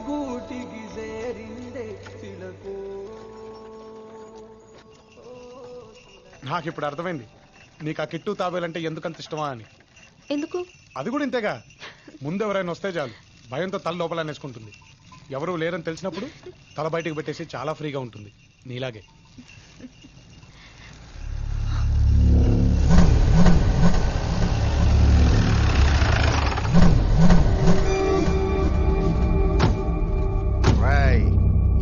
గూటికి చేరిందే చిలకో. నాకు ఇప్పుడు అర్థమైంది నీకు ఆ కిట్టు తాబేలంటే ఎందుకంత ఇష్టమా అని. ఎందుకు? అది కూడా ఇంతేగా, ముందు ఎవరైనా వస్తే చాలు భయంతో తల లోపల అనేసుకుంటుంది. ఎవరు లేరని తెలిసినప్పుడు తల బయటకు పెట్టేసి చాలా ఫ్రీగా ఉంటుంది, నీలాగే.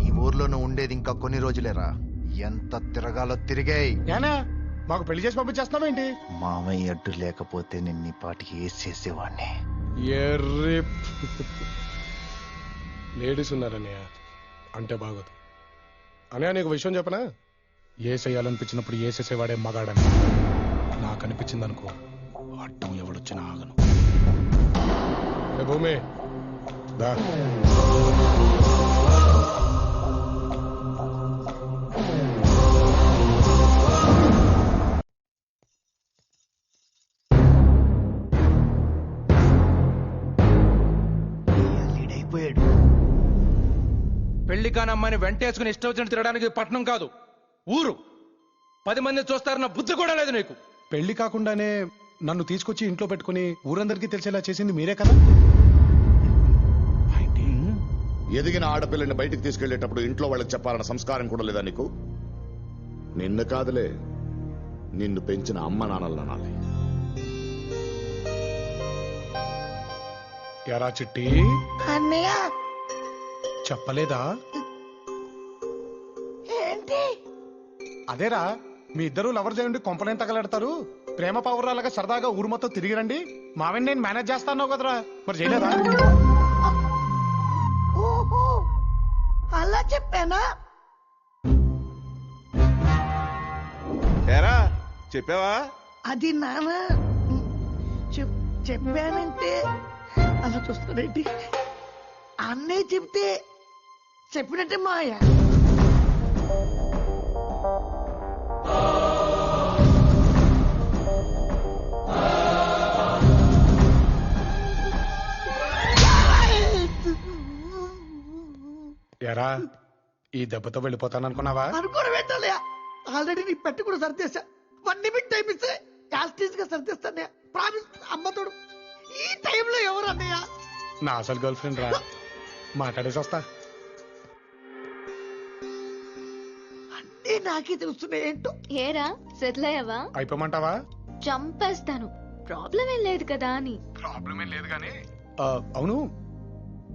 ఈ ఊర్లోనూ ఉండేది ఇంకా కొన్ని రోజులేరా, ఎంత తిరగాలో తిరిగాయి. ఏనా మాకు పెళ్లి చేసి పంపించేస్తున్నావేంటి? మామయ్య అడ్డు లేకపోతే నిన్ని పాటికి వేసేసేవాడిని. ఎర్రి లేడీస్ ఉన్నారన్నయ్య అంటే బాగోదు. అనే నీకు విషయం చెప్పనా, ఏసేయాలనిపించినప్పుడు ఏసేసేవాడే మగాడని నాకు అనిపించింది అనుకో, అడ్డం ఎవడొచ్చినా ఆగను. భూమి దా. పెళ్లి కానమ్మని వెంటేసుకుని ఇష్టం వచ్చినట్టు తిరగడానికి పట్నం కాదు, ఊరు. 10 మంది చూస్తారన్న బుద్ధి కూడా లేదు నీకు. పెళ్లి కాకుండానే నన్ను తీసుకొచ్చి ఇంట్లో పెట్టుకుని ఊరందరికీ తెలిసేలా చేసింది మీరే కదా. ఎదిగిన ఆడపిల్లని బయటికి తీసుకెళ్లేటప్పుడు ఇంట్లో వాళ్ళకి చెప్పాలన్న సంస్కారం కూడా లేదా నీకు? నిన్ను కాదులే, నిన్ను పెంచిన అమ్మ నాన్నలు అనాలి. ఎరా చిట్టి, అన్నయ్య చెప్పలేదా? ఏంటి? అదేరా, మీ ఇద్దరు లవర్ చేయండి కొంపలేం తగలెడతారు, ప్రేమ పౌరాలుగా సరదాగా ఊరు మొత్తం తిరిగి రండి, మావని నేను మేనేజ్ చేస్తాను కదరా, మరి చేయలేదా? ఓహో అలా చెప్పానా? ఏరా చెప్పావా? అది నాన్న చెప్పానంటే అలా చూస్తాడేంటి? అన్నయ్య చెప్తే చెప్పినట్టే మాయ. ఎరా, ఈ దెబ్బతో వెళ్ళిపోతాననుకున్నావా? అనుకోని పెట్టాలి. ఆల్రెడీ నీ పెట్టి కూడా సర్దేశా. 1 నిమిట్ టైం ఇస్తే యాస్టీజ్ గా సర్దేస్తానే. ప్రామిస్ అమ్మతోడు. ఈ టైంలో ఎవరు అన్నయ్య? నా అసలు గర్ల్ ఫ్రెండ్ రా, మాట్లాడేసి వస్తా. అన్నీ నాకే తెలుస్తున్నాయి ఏంటో. ఏరా సెటిల్ అయ్యావా? అయిపోమంటావా? చంపేస్తాను, ప్రాబ్లం ఏం లేదు కదా అని. ప్రాబ్లం ఏం లేదు కానీ అవును,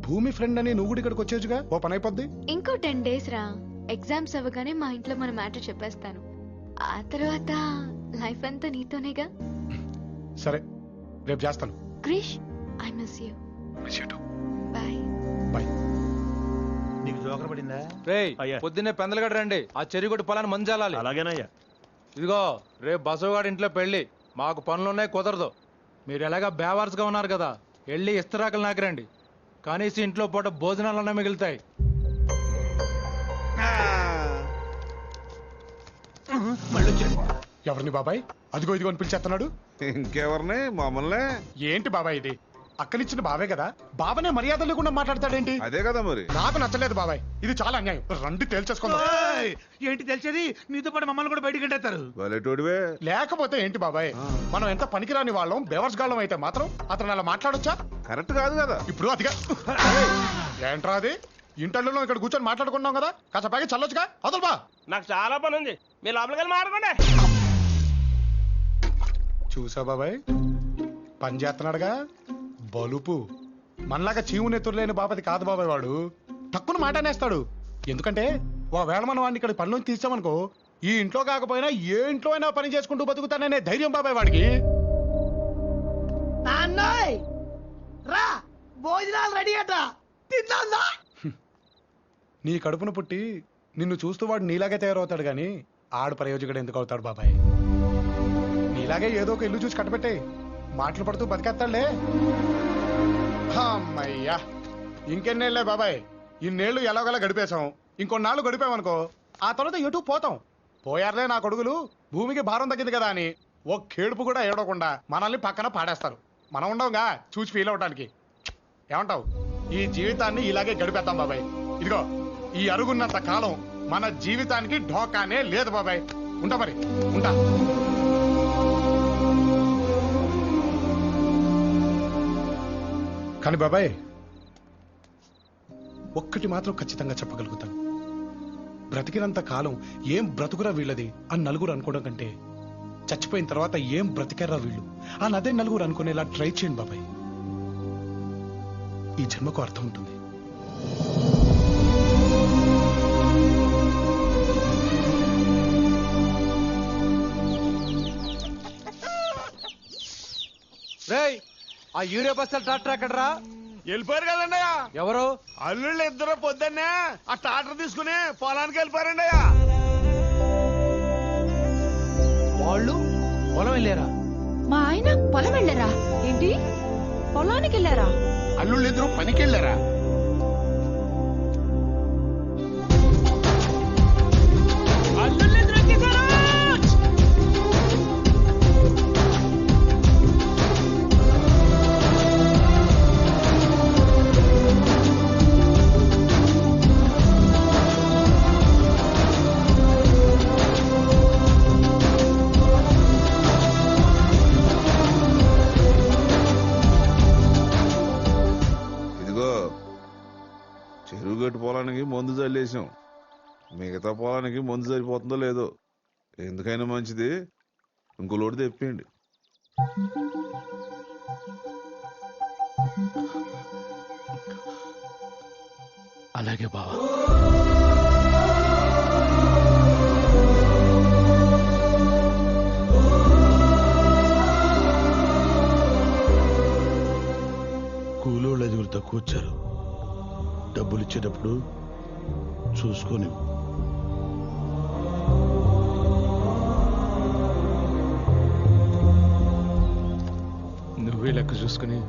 భూమి ఫ్రెండ్ అని నువ్వు కూడా ఇక్కడికి వచ్చేచ్చుగా, ఓ పని అయిపోద్ది. ఇంకో 10 days రా, ఎగ్జామ్స్ అవ్వగానే మా ఇంట్లో మన మ్యాటర్ చెప్పేస్తాను. ఆ తర్వాత లైఫ్ అంతా నీతోనేగా. సరే, రేపు చేస్తాను. Krish, I miss you. Bye bye. నీకు జోకర్ పడిందా? రేయ్, పొద్దున్నే పెందలగడ రండి, ఆ చెరుగొడ్డు పొలాన్ని మంజాలాలి. అలాగేనయ్యా. ఇదిగో రేపు బసవగాడి ఇంట్లో పెళ్లి, మాకు పనులున్నాయి, కుదరదు. మీరు ఎలాగా బేవార్స్ గా ఉన్నారు కదా, వెళ్ళి ఇస్తరాకులు నాకిరండి, కనీసం ఇంట్లో పూట భోజనాలన్నా మిగులుతాయి. ఎవరిని బాబాయ్? అదిగో ఇదిగో అని పిలిచేస్తున్నాడు. ఇంకెవరిని? మమ్మల్ని. ఏంటి బాబాయ్ ఇది? అక్కనిచ్చిన బావే కదా, బావనే మర్యాద లేకుండా మాట్లాడతాడేంటి? అదే కదా మరి. నాకు నచ్చలేదు బాబాయ్, ఇది చాలా అన్యాయం. రండి తేల్చేసుకుందాం. ఏంటి తెలిసేది? నీతో పాటు మమ్మల్ని కూడా బయటికి ఎంటేస్తారు. వలేటోడివే. లేకపోతే ఏంటి బాబాయ్, మనం ఎంత పనికిరాని వాళ్ళం, బేవర్స్ గాళ్ళం అయితే మాత్రం అతను అలా మాట్లాడొచ్చా? కరెక్ట్ కాదు కదా. ఇప్పుడు అదిగా ఏంట్రా అది? ఇంటర్లో ఇక్కడ కూర్చొని మాట్లాడుకున్నాం కదా, కాస్త పైకి చల్లొచ్చుగా. అదలు బా, నాకు చాలా పని ఉంది, మీరు లోపలికి మాట్లాడుకోండి. చూసా బాబాయ్, పని చేస్తున్నాడుగా బలుపు. మనలాగా చీము నెత్తురు లేని బాపతి కాదు బాబాయ్ వాడు, తక్కువ మాట అనేస్తాడు. ఎందుకంటే ఒకవేళ మనం వాడిని ఇక్కడ పనిలోంచి తీసామనుకో, ఈ ఇంట్లో కాకపోయినా ఏ ఇంట్లో అయినా పని చేసుకుంటూ బతుకుతాననే ధైర్యం బాబాయ్ వాడికి. నాన్నోయ్ రా, భోజనాలు రెడీ అట, తిందా? నీ కడుపును పుట్టి నిన్ను చూస్తూ వాడు నీలాగే తయారవుతాడు గాని ఆడు ప్రయోజకుడు ఎందుకు అవుతాడు బాబాయ్? నీలాగే ఏదో ఒక ఇల్లు చూసి కట్టబెట్టే మాటలు పడుతూ బతికేస్తాడులే. అమ్మయ్యా, ఇంకెన్నేళ్లే బాబాయ్, ఇన్నేళ్లు ఎలాగోలా గడిపేశాం, ఇంకొన్నాళ్ళు గడిపామనుకో ఆ తర్వాత ఎటు పోతాం. పోయారులే నా కొడుకులు, భూమికి భారం తగ్గింది కదా అని ఓ కేడుపు కూడా ఏడవకుండా మనల్ని పక్కన పాడేస్తారు. మనం ఉండవుగా చూసి ఫీల్ అవడానికి. ఏమంటావు? ఈ జీవితాన్ని ఇలాగే గడిపేద్దాం బాబాయ్. ఇదిగో ఈ అరుగున్నంత కాలం మన జీవితానికి ఢోకానే లేదు బాబాయ్. ఉంటా మరి, ఉంటా. కానీ బాబాయ్ ఒక్కటి మాత్రం ఖచ్చితంగా చెప్పగలుగుతాను. బ్రతికినంత కాలం ఏం బ్రతుకురా వీళ్ళది అని నలుగురు అనుకోవడం కంటే చచ్చిపోయిన తర్వాత ఏం బ్రతికారా వీళ్ళు అని అదే నలుగురు అనుకునేలా ట్రై చేయండి బాబాయ్. ఈ జన్మకు అర్థం ఉంటుంది. రేయ్, ఆ యూరియా బస్తాలు ట్రాక్టర్ ఎక్కడరా? వెళ్ళిపోయారు కదండి అయ్యా. ఎవరు? అల్లుళ్ళు ఇద్దరు పొద్దున్నే ఆ ట్రాక్టర్ తీసుకుని పొలానికి వెళ్ళిపోయారండి అయ్యా. వాళ్ళు పొలం వెళ్ళారా? మా ఆయన పొలం వెళ్ళారా? ఏంటి, పొలానికి వెళ్ళారా? అల్లుళ్ళు ఇద్దరు పనికి వెళ్ళారా? చెరువు గట్టు పొలానికి మందు చల్లేసాం. మిగతా పొలానికి మందు సరిపోతుందో లేదో. ఎందుకైనా మంచిది ఇంకో లోటు తెప్పండి. అలాగే బావా. కూలోళ్ళు ఐదుగురు తక్కువ వచ్చారు. డబ్బులు ఇచ్చేటప్పుడు చూసుకొని నువ్వే లెక్క చూసుకుని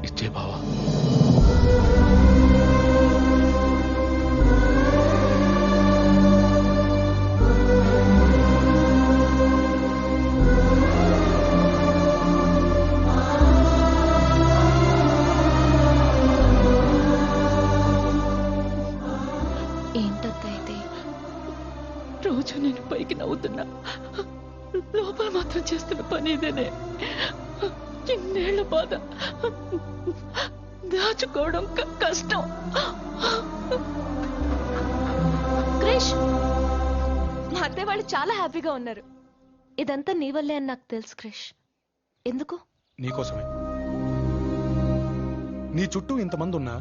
ఇచ్చే బావా. రోజు నేను పైకి నవ్వుతున్నా, లోపల మాత్రం చేస్తున్న పని ఇదేనే. ఇన్నేళ్ల బాధ దాచుకోవడం కష్టం. క్రిష్, మా అత్తయ్య వాళ్ళు చాలా హ్యాపీగా ఉన్నారు. ఇదంతా నీ వల్లే అని నాకు తెలుసు క్రిష్. ఎందుకు? నీకోసమే. నీ చుట్టూ ఇంతమంది ఉన్నా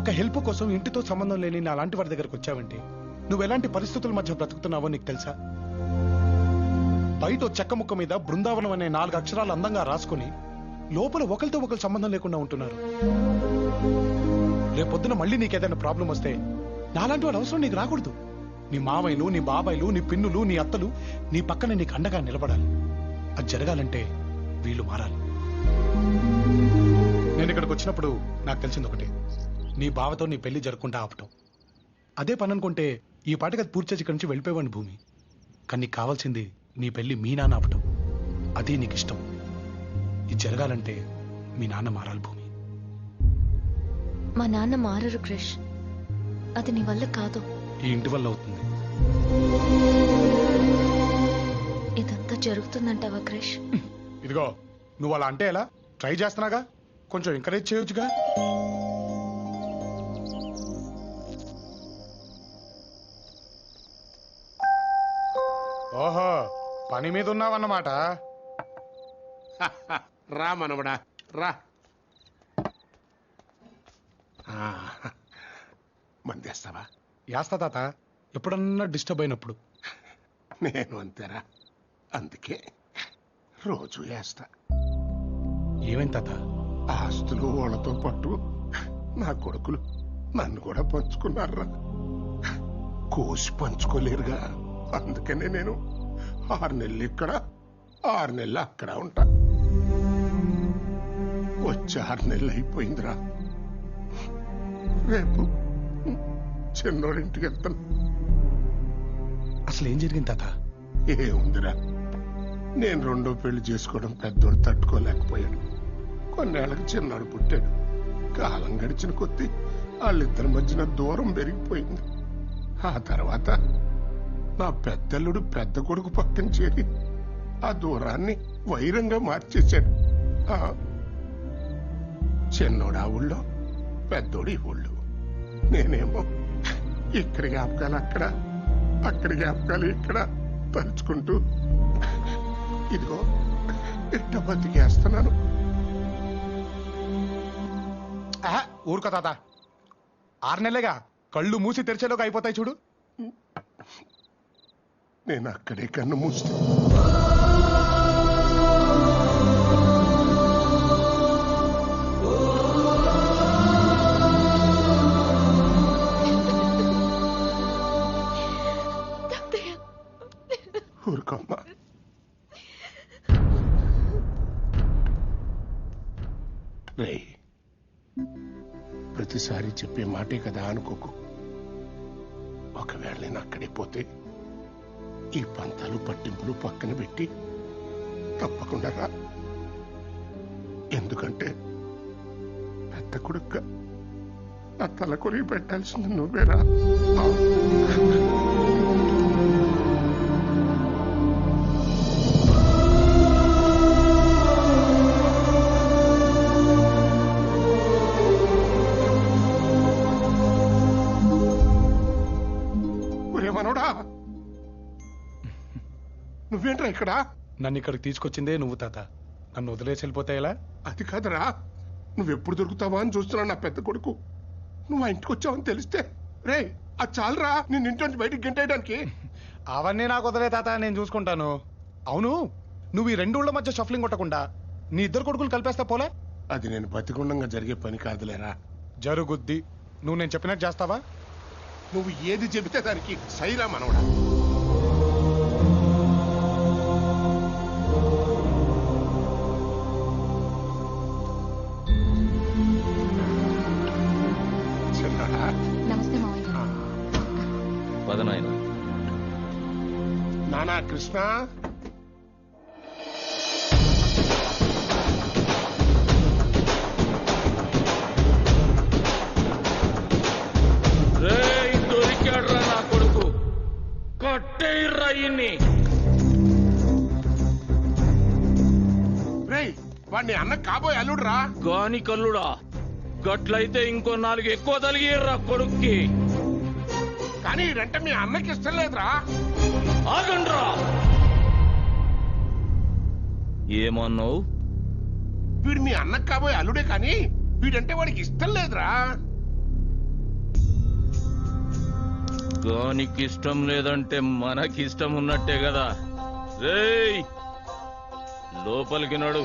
ఒక హెల్ప్ కోసం ఇంటితో సంబంధం లేని నా లాంటి వారి దగ్గరకు వచ్చావంటే నువ్వు ఎలాంటి పరిస్థితుల మధ్య బ్రతుకుతున్నావో నీకు తెలుసా? బయట చెక్క ముక్క మీద బృందావనం అనే 4 అక్షరాలు అందంగా రాసుకుని లోపల ఒకరితో ఒకరు సంబంధం లేకుండా ఉంటున్నారు. రేపొద్దున మళ్ళీ నీకేదైనా ప్రాబ్లం వస్తే నాలాంటి వాడు అవసరం నీకు రాకూడదు. నీ మావయ్యలు, నీ బాబాయిలు, నీ పిన్నులు, నీ అత్తలు నీ పక్కన నీకు అండగా నిలబడాలి. అది జరగాలంటే వీళ్ళు మారాలి. నేను ఇక్కడికి వచ్చినప్పుడు నాకు తెలిసింది ఒకటి, నీ బావతో నీ పెళ్లి జరగకుండా ఆపటం. అదే పని అనుకుంటే ఈ పాటకి అది పూర్తి చేసి ఇక్కడి నుంచి వెళ్ళిపోయేవాడిని భూమి. కానీ నీకు కావాల్సింది నీ పెళ్లి మీ నాన్న ఆపటం. అదే నీకు ఇష్టం. ఇది జరగాలంటే మీ నాన్న మారాలి భూమి. మా నాన్న మారరు క్రిష్. అది నీ వల్ల కాదు, ఈ ఇంటి వల్ల అవుతుంది. ఇదంతా జరుగుతుందంటావా క్రిష్? ఇదిగో నువ్వు అలా అంటే ఎలా? ట్రై చేస్తున్నాగా, కొంచెం ఎంకరేజ్ చేయొచ్చుగా. ఓహో, పని మీద ఉన్నావన్నమాట. రా మనవడా రా. మందేస్తావా? యాస్తా తాత, ఎప్పుడన్నా డిస్టర్బ్ అయినప్పుడు. నేను అంతేరా, అందుకే రోజు వేస్తా. ఏమైంది తాత? ఆస్తులు వాళ్ళతో పాటు నా కొడుకులు నన్ను కూడా పంచుకున్నారా. కోసి పంచుకోలేరుగా, అందుకనే నేను 6 నెలలు ఇక్కడ 6 నెలలు అక్కడ ఉంటా. వచ్చి 6 నెలలు అయిపోయిందిరా. రేపు చిన్నోడింటికి వెళ్తాను. అసలు ఏం జరిగింది తాత? ఏముందిరా, నేను 2వ పెళ్లి చేసుకోవడం పెద్దోడు తట్టుకోలేకపోయాడు. కొన్నేళ్లకు చిన్నాడు పుట్టాడు. కాలం గడిచిన కొద్దీ వాళ్ళిద్దరి మధ్యన దూరం పెరిగిపోయింది. ఆ తర్వాత నా పెద్దల్లుడు పెద్ద కొడుకు పక్కన చేరి ఆ దూరాన్ని వైరంగా మార్చేశాడు. చిన్నోడు ఆ ఊళ్ళో, పెద్దోడు ఈ ఊళ్ళో. నేనేమో ఇక్కడి జ్ఞాపకాలు అక్కడ, అక్కడి జ్ఞాపకాలు ఇక్కడ తలుచుకుంటూ ఇదిగో ఇట్ట బతికేస్తున్నాను. ఊరుకో తాత, 6 నెలలేగా, కళ్ళు మూసి తెరిచేలోకి అయిపోతాయి చూడు. నేను అక్కడే కన్ను మూస్తే ఊరుకోమ్మా. రే, ప్రతిసారి చెప్పే మాటే కదా అనుకోకు. ఒకవేళ నేను అక్కడే పోతే ఈ పంతాలు పట్టింపులు పక్కన పెట్టి తప్పకుండా రా. ఎందుకంటే పెద్ద కొడుక్క నా తల కొరిగి పెట్టాల్సింది నువ్వేరా. మనోడా, నువ్వేంట్రా ఇక్కడ? నన్ను ఇక్కడికి తీసుకొచ్చిందే నువ్వు తాత. నన్ను వదిలేసి వెళ్ళిపోతే ఎలా? అది కాదురా, నువ్వెప్పుడు దొరుకుతావా అని చూస్తున్నావు నా పెద్ద కొడుకు. నువ్వు ఆ ఇంటికి వచ్చావని తెలిస్తే రే అది చాలరా నేను ఇంటి నుంచి బయటికి గంటేయడానికి. అవన్నీ నాకు వదిలే తాత, నేను చూసుకుంటాను. అవును, నువ్వు ఈ 2 ఊళ్ళ మధ్య షఫ్లింగ్ కొట్టకుండా నీ 2 కొడుకులు కలిపేస్తా పోలే? అది నేను బతికుండంగా జరిగే పని కాదులేరా. జరుగుద్ది. నువ్వు నేను చెప్పినట్టు చేస్తావా? నువ్వు ఏది చెబితే దానికి సైరా మనవడా. నమస్తే మావయ్య. నానా కృష్ణ, దొరికాడ్రా నా కొడుకు, కట్టేయ్రా ఇన్ని. రేయ్ వాడిని అన్న కాబోయే అల్లుడురా. గాని కల్లుడా, గట్లయితే ఇంకో 4 ఎక్కువ తలిగిర్రా కొడుక్కి. కానీ ఇదంటే మీ అన్నకి ఇష్టం లేదురా. ఆగండ్రా. ఏమన్నావు? వీడు మీ అన్నకి కాబోయే అల్లుడే, కానీ వీడంటే వాడికి ఇష్టం లేదురా. గానికి ఇష్టం లేదంటే మనకి ఇష్టం ఉన్నట్టే కదా. రేయ్ లోపలికి నడు.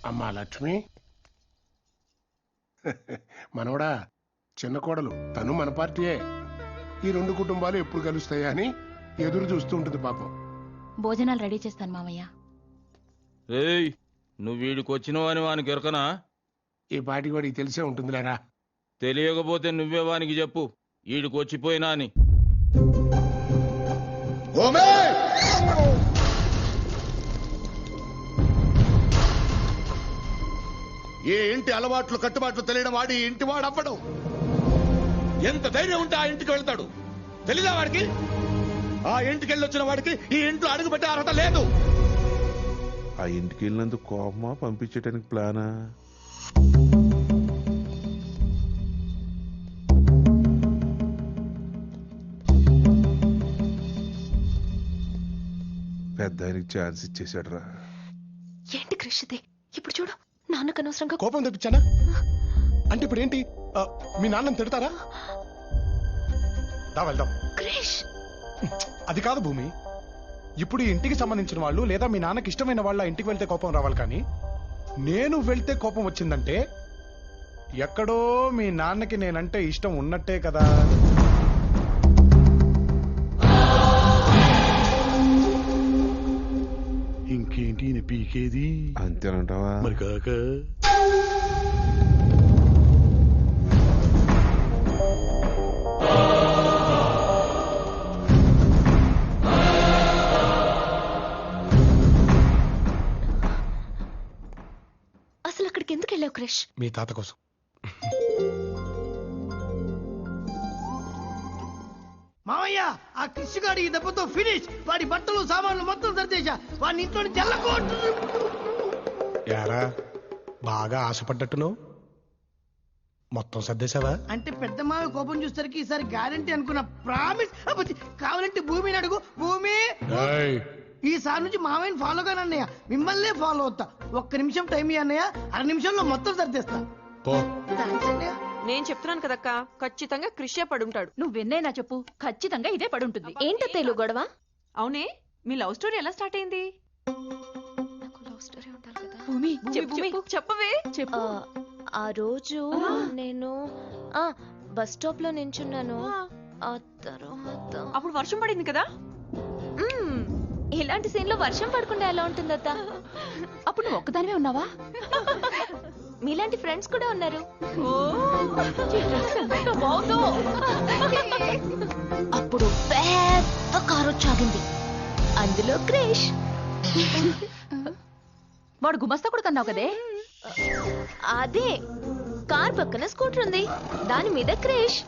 అమ్మా లక్ష్మి, మనవడా చిన్న కోడలు, తను మన పార్టీయే. ఈ 2 కుటుంబాలు ఎప్పుడు కలుస్తాయా అని ఎదురు చూస్తూ ఉంటుంది పాపం. భోజనాలు రెడీ చేస్తాను మావయ్య. ఏయ్, నువ్వు వీడికి వచ్చినవాని వానికి ఎరకనా? ఈ పాటికి వాడికి తెలిసే ఉంటుందిలేరా. తెలియకపోతే నువ్వే వానికి చెప్పు వీడికి వచ్చిపోయినా అని. ఏ ఇంటి అలవాట్లు కట్టుబాట్లు తెలియడం వాడి ఇంటి వాడు అవ్వడం. ఎంత ధైర్యం ఉంటే ఆ ఇంటికి వెళ్తాడు? తెలీదా వాడికి? ఆ ఇంటికి వెళ్ళొచ్చిన వాడికి ఈ ఇంట్లో అడుగు పెట్టే అర్హత లేదు. ఆ ఇంటికి వెళ్ళినందుకు కోపమా, పంపించడానికి ప్లానా? పెద్ద ఆయనకి ఛాన్స్ ఇచ్చేసాడు రా. ఏంటి క్రిష్ ఇది? ఇప్పుడు చూడు, నాన్నకు అనవసరంగా కోపం తెప్పించానా? అంటే ఇప్పుడు ఏంటి, మీ నాన్నని తిడతారా? దా వెళ్దాం. క్రిష్, అది కాదు భూమి. ఇప్పుడు ఈ ఇంటికి సంబంధించిన వాళ్ళు లేదా మీ నాన్నకి ఇష్టమైన వాళ్ళ ఇంటికి వెళ్తే కోపం రావాలి, కానీ నేను వెళ్తే కోపం వచ్చిందంటే ఎక్కడో మీ నాన్నకి నేనంటే ఇష్టం ఉన్నట్టే కదా. ఇంకేంటి ఈయన పీకేది అంతేనంటావా? మరి కాక అసలు అక్కడికి ఎందుకు వెళ్ళావు క్రిష్? మీ తాత కోసం. మామయ్య ఆ క్రిష్ గాడి ఈ దెబ్బతో ఫినిష్. వాడి బట్టలు సామాన్లు మొత్తం సర్దేశా. వాడిని ఇంట్లో జల్లకోటు. యారా బాగా ఆశపడ్డట్టును మొత్తం సర్దేశావా? అంటే పెద్ద మావి కోపం చూసరికి ఈసారి గ్యారంటీ అనుకున్న ప్రామిస్. కావాలంటే భూమిని అడుగు. భూమి ఏయ్, ఈసారి నుంచి మామయ్యని ఫాలో గానే అన్నయ్య. మిమ్మల్నే ఫాలో అవుతా. ఒక్క నిమిషం టైం ఇయ్య అన్నయ్య. అర నిమిషంలో మొత్తం సర్దేస్తా. పో. థాంక్స్ అన్నయ్య. నేను చెప్తున్నాను కదక్క, ఖచ్చితంగా క్రిషే పడుంటాడు. నువ్వెన్నైనా చెప్పు, ఖచ్చితంగా ఇదే పడుంటుంది. ఏంటో తెలుగు గొడవ? అవునే, మీ లవ్ స్టోరీ ఎలా స్టార్ట్ అయింది? లవ్ స్టోరీ ఉండాలి కదా. భూమి చెప్పవే. చెప్పు. ఆ రోజు నేను బస్ స్టాప్ లో నించున్నాను. ఆ తర్వాత అప్పుడు వర్షం పడింది కదా. ఇలాంటి సీన్ లో వర్షం పడకుండా ఎలా ఉంటుందత్త? అప్పుడు నువ్వు ఒక్కదానివే ఉన్నావా? మీలాంటి ఫ్రెండ్స్ కూడా ఉన్నారు. అప్పుడు పెద్ద కారు వచ్చాగింది. అందులో క్రిష్. వాడు గుమస్తా కూడా కన్నావు కదే. అదే కార్ పక్కన స్కూటర్ ఉంది, దాని మీద క్రిష్.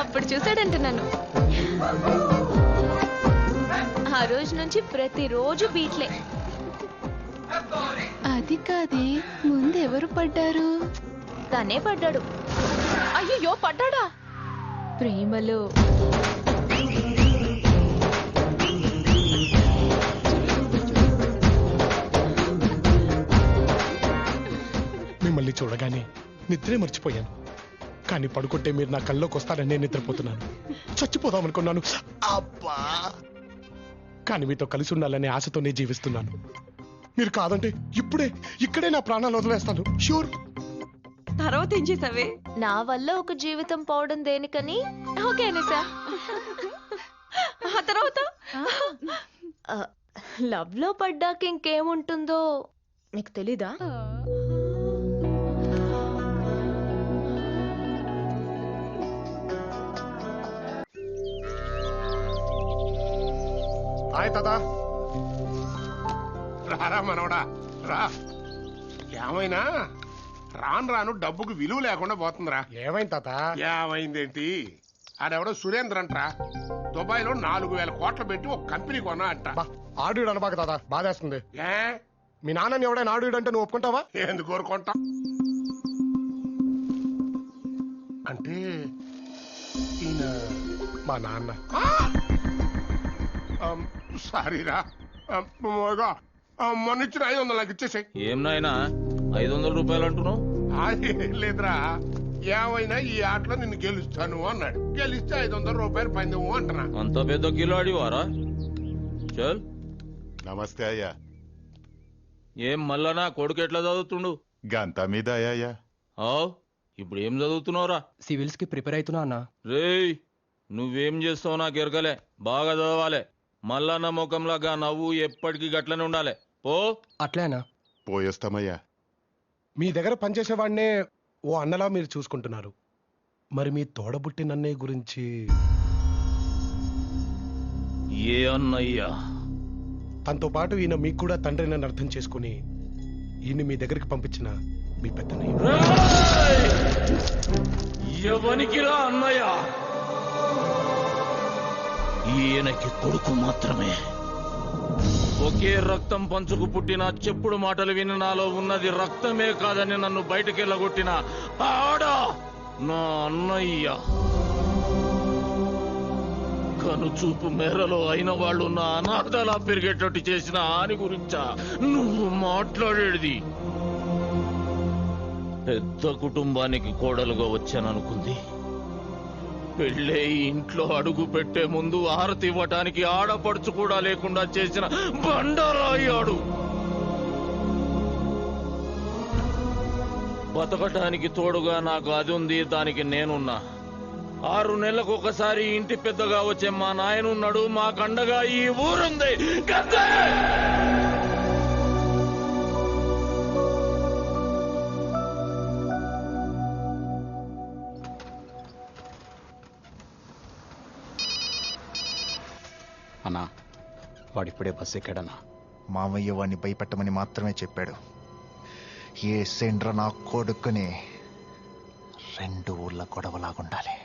అప్పుడు చూసాడంటున్నాను. ఆ రోజు నుంచి ప్రతిరోజు బీట్లే. అది కాదే, ముందు ఎవరు పడ్డారు? తనే పడ్డాడు. అయ్యో, పడ్డాడా? ప్రేమలో. మిమ్మల్ని చూడగానే నిద్రే మర్చిపోయాను. కానీ పడుకుంటే మీరు నా కల్లోకి వస్తారని నేను నిద్రపోతున్నాను. చచ్చిపోదాం అనుకున్నాను. అబ్బా! కానీ మీతో కలిసి ఉండాలనే ఆశతోనే జీవిస్తున్నాను. మీరు కాదంటే ఇక్కడే నా ప్రాణాలు వదిలేస్తాను. షూర్. తర్వాత ఏం చేసావే? నా వల్ల ఒక జీవితం పోవడం దేనికని ఓకే అనిసా. ఆ తర్వాత లవ్ లో పడ్డాక ఇంకేముంటుందో నీకు తెలీదా? హాయ్ తాత. రారా మనవడా రా. ఏమైనా రాను రాను డబ్బుకు విలువ లేకుండా పోతుందిరా. ఏమైంది తాత? ఏమైందేంటి? ఆడెవడో సురేంద్ర అంటరా దుబాయ్ లో 4,000 కోట్లు పెట్టి ఒక కంపెనీ కొన్నా అంట. ఆడు అనబాక తాత, బాధేస్తుంది. ఏ మీ నాన్నని ఎవడైనా ఆడు అంటే నువ్వు ఒప్పుకుంటావా? ఎందుకు కోరుకుంటా? అంటే ఈయన మా నాన్న. సారీరా, మొన్న ఇచ్చిన 500 నాకు ఇచ్చేసాయి. ఏం నాయనా 500 రూపాయలు అంటున్నావు? లేదురా, ఏమైనా ఈ ఆటలో నిన్ను గెలుస్తాను అన్నాడు. గెలిస్తే 500 రూపాయలు పందెము అంటున్నా. అంత పెద్ద కిలాడి వారా? చల్. నమస్తే అయ్యా. ఏం మళ్ళా కొడుకు ఎట్లా చదువుతుండు? గంతా మీద అయ్యా. ఇప్పుడు ఏం చదువుతున్నావురా? సివిల్స్ కి ప్రిపేర్ అవుతున్నా అన్న. రేయ్, నువ్వేం చేస్తావు నాకు ఎరకలే. బాగా చదవాలి. మల్లన్న ముఖంలాగా నవ్వు ఎప్పటికీ గట్లనే ఉండాలి. పో. అట్లేనా? పోయేస్తామయ్యా. మీ దగ్గర పనిచేసేవాడినే ఓ అన్నలా మీరు చూసుకుంటున్నారు. మరి మీ తోడబుట్టిన అన్నయ్య గురించి? ఏ అన్నయ్యా? తనతో పాటు ఈయన మీకు కూడా తండ్రినని అర్థం చేసుకుని ఈయన మీ దగ్గరికి పంపించిన మీ పెద్దన్నయ్య. ఎవనికిరా అన్నయ్య? ఈయనకి కొడుకు మాత్రమే. ఒకే రక్తం పంచుకు పుట్టిన చెప్పుడు మాటలు విని నాలో ఉన్నది రక్తమే కాదని నన్ను బయటకెళ్ళగొట్టిన ఆడ నా అన్నయ్య. కనుచూపు మేరలో అయిన వాళ్ళు నా అనాథలా పెరిగేటట్టు చేసిన ఆని గురించా నువ్వు మాట్లాడేది? పెద్ద కుటుంబానికి కోడలుగా వచ్చాననుకుంది. పెళ్ళే ఇంట్లో అడుగు పెట్టే ముందు ఆరతి ఇవ్వటానికి ఆడపడుచు కూడా లేకుండా చేసిన బండరాయాడు. బతకటానికి తోడుగా నాకు అది ఉంది, దానికి నేనున్నా. 6 నెలలకు ఒకసారి ఇంటి పెద్దగా వచ్చే మా నాయనున్నాడు. మా కండగా ఈ ఊరుంది. అన్నా వాడిప్పుడే బస్సు ఎక్కాడన్నా. మామయ్య వాడిని భయపెట్టమని మాత్రమే చెప్పాడు. ఏ సెండ్ర నా కొడుకుని 2 ఊర్ల గొడవలాగుండాలి.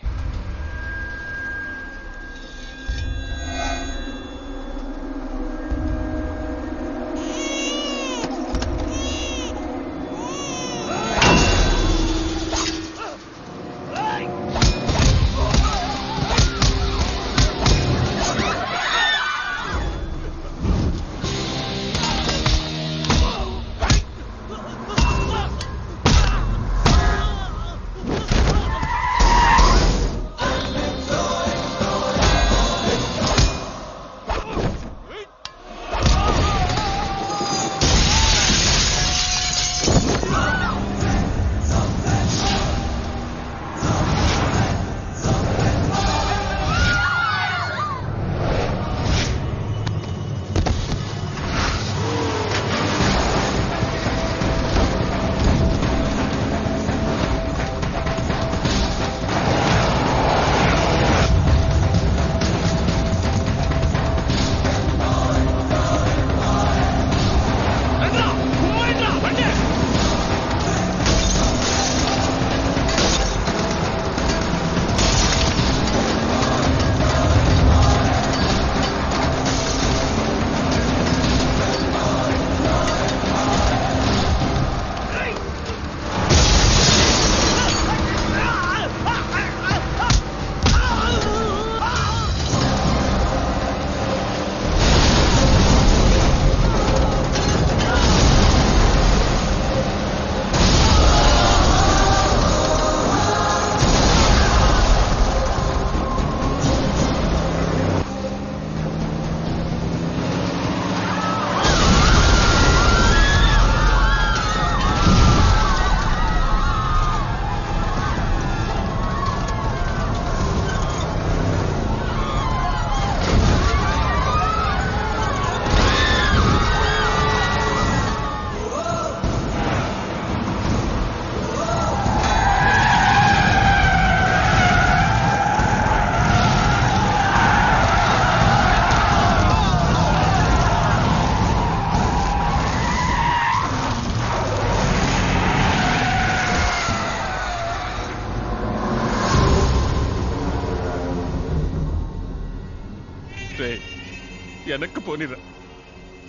వెనక్కి పోనిరా,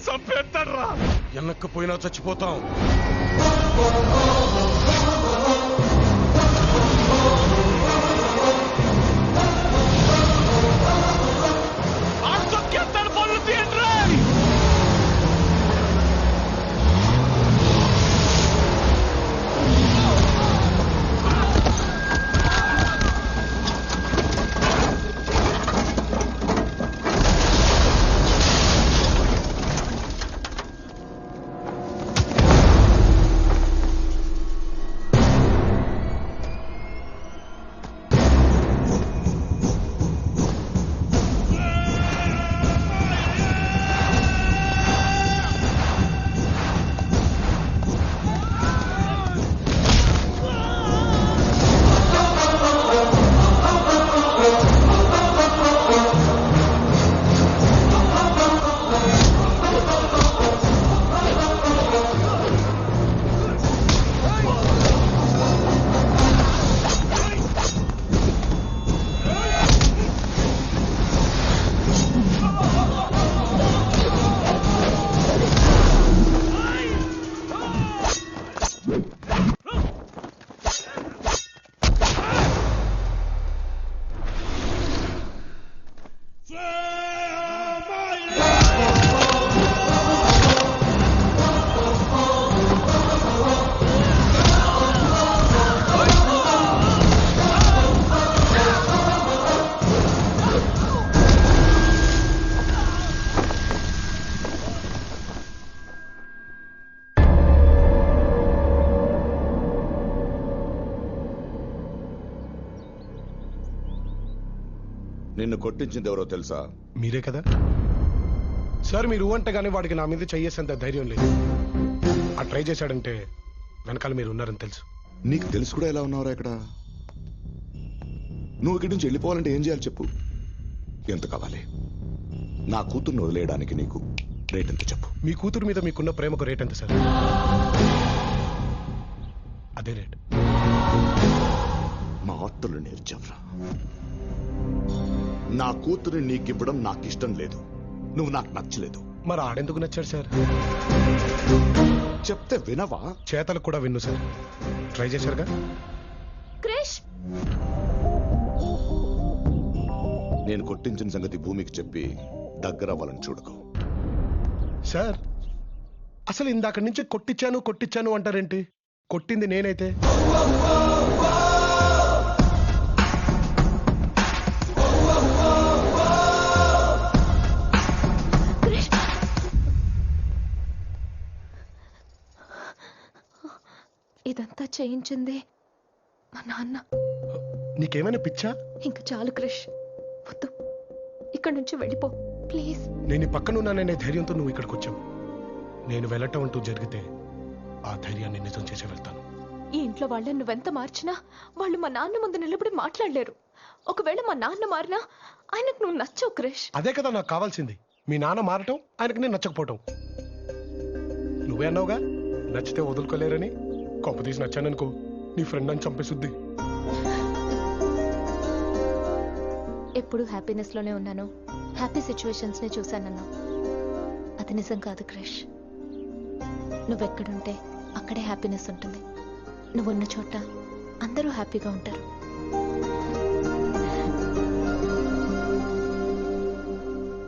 చంపేస్తాడ్రా. వెనక్కి పోయినా చచ్చిపోతాం. పనులు తీయండి. నిన్ను కొట్టించింది ఎవరో తెలుసా? మీరే కదా సార్. మీరు అంటేగానే వాడికి నా మీద చెయ్యేసేంత ధైర్యం లేదు. ఆ ట్రై చేశాడంటే వెనకాల మీరు ఉన్నారని తెలుసు. నీకు తెలుసు కూడా ఎలా ఉన్నావురా ఇక్కడ? నువ్వు ఇక్కడి నుంచి వెళ్ళిపోవాలంటే ఏం చేయాలి చెప్పు? ఎంత కావాలి? నా కూతుర్ని వదిలేయడానికి నీకు రేట్ ఎంత చెప్పు. మీ కూతురు మీద మీకున్న ప్రేమకు రేట్ ఎంత సార్? అదే రేట్. మా ఆత్తులు నేర్చవరా. నా కూతురిని నీకివ్వడం నాకు ఇష్టం లేదు. నువ్వు నాకు నచ్చలేదు. మరి ఆడెందుకు నచ్చాడు సార్? చెప్తే వినవా? చేతలు కూడా విన్ను సార్. ట్రై చేశారుగా. క్రిష్, నేను కొట్టించిన సంగతి భూమికి చెప్పి దగ్గర అవ్వాలని చూడకు. సార్ అసలు ఇందాక నుంచి కొట్టించాను అంటారేంటి? కొట్టింది నేనైతే. ఇదంతా చేయించింది మా నాన్న. నీకేమైనా పిచ్చా? ఇంక చాలు క్రిష్, వద్దు, ఇక్కడి నుంచి వెళ్ళిపో ప్లీజ్. నేను పక్కన ఉన్నాననే ధైర్యంతో నువ్వు ఇక్కడికి వచ్చావు. నేను వెళ్ళటం అంటూ జరిగితే ఆ ధైర్యాన్ని నిజం చేసి వెళ్తాను. ఈ ఇంట్లో వాళ్ళని నువ్వెంత మార్చినా వాళ్ళు మా నాన్న ముందు నిలబడి మాట్లాడలేరు. ఒకవేళ మా నాన్న మారినా ఆయనకు నువ్వు నచ్చవు క్రిష్. అదే కదా నాకు కావాల్సింది. మీ నాన్న మారటం, ఆయనకు నేను నచ్చకపోవటం. నువ్వే అన్నావుగా నచ్చితే వదులుకోలేరని. కొంపతీసి నచ్చాననుకో నీ ఫ్రెండ్ అని చంపేసుద్ది. ఎప్పుడు హ్యాపీనెస్ లోనే ఉన్నాను, హ్యాపీ సిచ్యువేషన్స్ నే చూశానన్నా. అది నిజం కాదు క్రిష్. నువ్వెక్కడుంటే అక్కడే హ్యాపీనెస్ ఉంటుంది. నువ్వున్న చోట అందరూ హ్యాపీగా ఉంటారు.